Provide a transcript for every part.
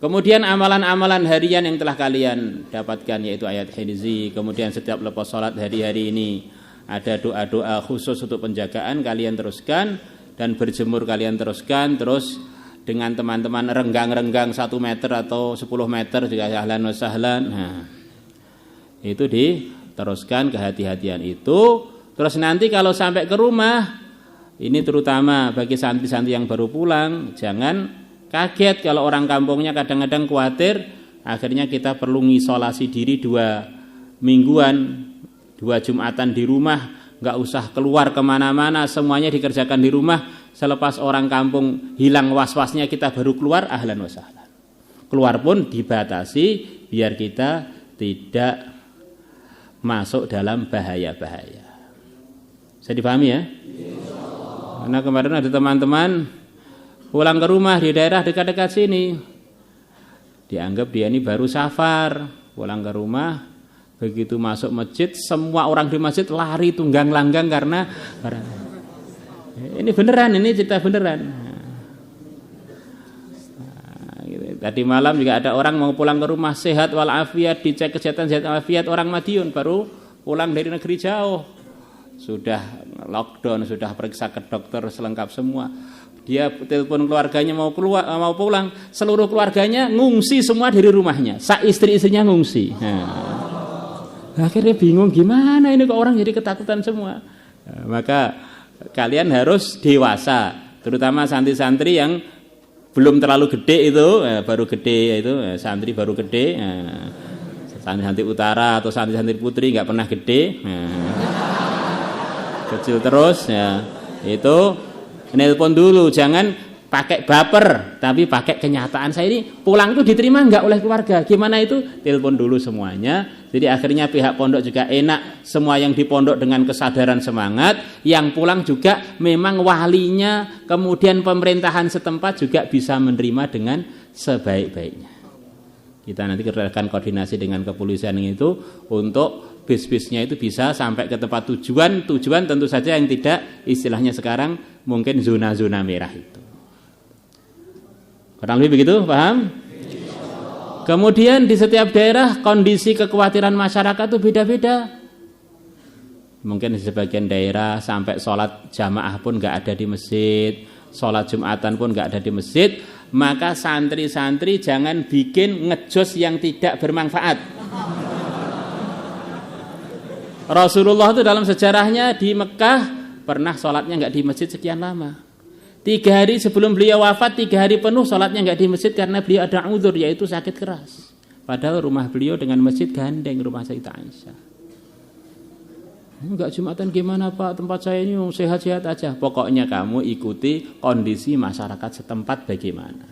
Kemudian amalan-amalan harian yang telah kalian dapatkan yaitu ayat hifzi. Kemudian setiap lepas sholat hari-hari ini ada doa-doa khusus untuk penjagaan, kalian teruskan. Dan berjemur kalian teruskan. Terus dengan teman-teman renggang-renggang 1 meter atau 10 meter juga ahlan wa sahlan. Nah, itu diteruskan kehati-hatian itu. Terus nanti kalau sampai ke rumah, ini terutama bagi santri-santri yang baru pulang, jangan kaget kalau orang kampungnya kadang-kadang khawatir. Akhirnya kita perlu ngisolasi diri 2 mingguan, 2 Jumatan di rumah, nggak usah keluar kemana-mana, semuanya dikerjakan di rumah. Selepas orang kampung hilang was-wasnya kita baru keluar, ahlan wa sahlan. Keluar pun dibatasi biar kita tidak masuk dalam bahaya-bahaya. Bisa dipahami ya? Karena kemarin ada teman-teman pulang ke rumah di daerah dekat-dekat sini, dianggap dia ini baru safar, pulang ke rumah, begitu masuk masjid, semua orang di masjid lari tunggang langgang karena ini beneran, ini cerita beneran. Nah, gitu. Tadi malam juga ada orang mau pulang ke rumah sehat walafiat, dicek kesehatan sehat walafiat, orang Madiun baru pulang dari negeri jauh, sudah lockdown, sudah periksa ke dokter selengkap semua. Dia telepon keluarganya mau pulang, seluruh keluarganya ngungsi semua dari rumahnya, istri-istrinya ngungsi. Nah, akhirnya bingung gimana ini kok orang jadi ketakutan semua. Nah, maka kalian harus dewasa, terutama santri-santri yang belum terlalu gede itu, baru gede itu, santri baru gede, santri-santri utara atau santri-santri putri nggak pernah gede, kecil terus, ya itu. Nelpon dulu, jangan pakai baper, tapi pakai kenyataan. Saya ini pulang itu diterima enggak oleh keluarga? Gimana itu? Telepon dulu semuanya. Jadi akhirnya pihak pondok juga enak, semua yang di pondok dengan kesadaran semangat, yang pulang juga memang walinya, kemudian pemerintahan setempat juga bisa menerima dengan sebaik-baiknya. Kita nanti akan koordinasi dengan kepolisian itu untuk bis-bisnya itu bisa sampai ke tempat tujuan tentu saja yang tidak istilahnya sekarang mungkin zona-zona merah itu. Kurang lebih begitu, paham? Kemudian di setiap daerah kondisi kekhawatiran masyarakat itu beda-beda. Mungkin di sebagian daerah sampai sholat jamaah pun nggak ada di masjid, sholat Jumatan pun nggak ada di masjid. Maka santri-santri jangan bikin ngejos yang tidak bermanfaat. Rasulullah itu dalam sejarahnya di Mekah pernah sholatnya nggak di masjid sekian lama. 3 hari sebelum beliau wafat, 3 hari penuh sholatnya nggak di masjid karena beliau ada uzur, yaitu sakit keras. Padahal rumah beliau dengan masjid gandeng, rumah Sayyidah Aisyah. Enggak Jumatan gimana Pak, tempat saya ini sehat-sehat aja. Pokoknya kamu ikuti kondisi masyarakat setempat bagaimana.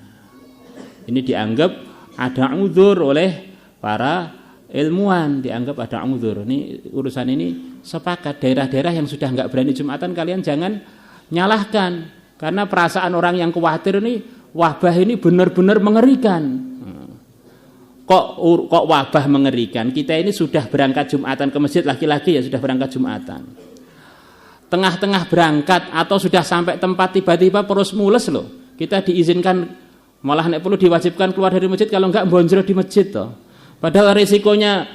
Ini dianggap ada uzur oleh para ilmuwan, dianggap ada uzur. Ini urusan ini sepakat. Daerah-daerah yang sudah enggak berani Jumatan kalian jangan nyalahkan. Karena perasaan orang yang khawatir ini wabah ini benar-benar mengerikan. Kok wabah mengerikan? Kita ini sudah berangkat Jumatan ke masjid, laki-laki ya sudah berangkat Jumatan. Tengah-tengah berangkat atau sudah sampai tempat tiba-tiba perus mules loh. Kita diizinkan, malah nek perlu diwajibkan keluar dari masjid, kalau enggak bonjol di masjid toh. Padahal risikonya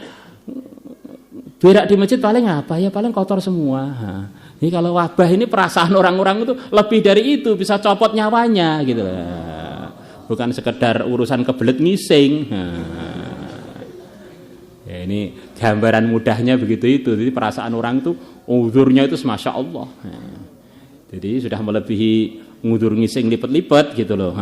berak di masjid paling apa ya? Paling kotor semua. Ini kalau wabah ini perasaan orang-orang itu lebih dari itu, bisa copot nyawanya gitu. Bukan sekedar urusan kebelet ngising. Ya ini gambaran mudahnya begitu itu. Jadi perasaan orang itu uzurnya itu Masya Allah. Jadi sudah melebihi ngudur ngising lipet-lipet gitu loh.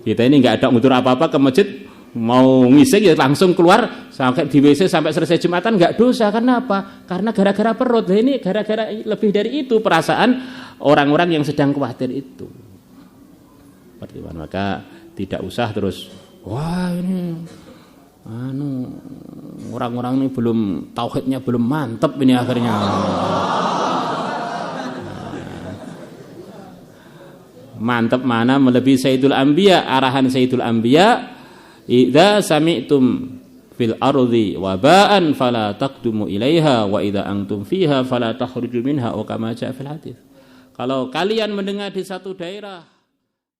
Kita ini nggak ada ngudur apa-apa ke masjid, mau ngising ya langsung keluar sampai di WC sampai selesai Jumatan nggak dosa. Karena apa? Karena gara-gara perut. Nah, ini gara-gara lebih dari itu perasaan orang-orang yang sedang khawatir itu. Maka tidak usah terus wah ini orang-orang ini belum tauhidnya belum mantap ini akhirnya. Mantap mana melebihi Sayyidul Anbiya, arahan Sayyidul Anbiya, idza sami'tum fil ardi waba'an fala taqdumu ilaiha wa idza antum fiha fala takhruju minha wa kama ja'a fil hadits. Kalau kalian mendengar di satu daerah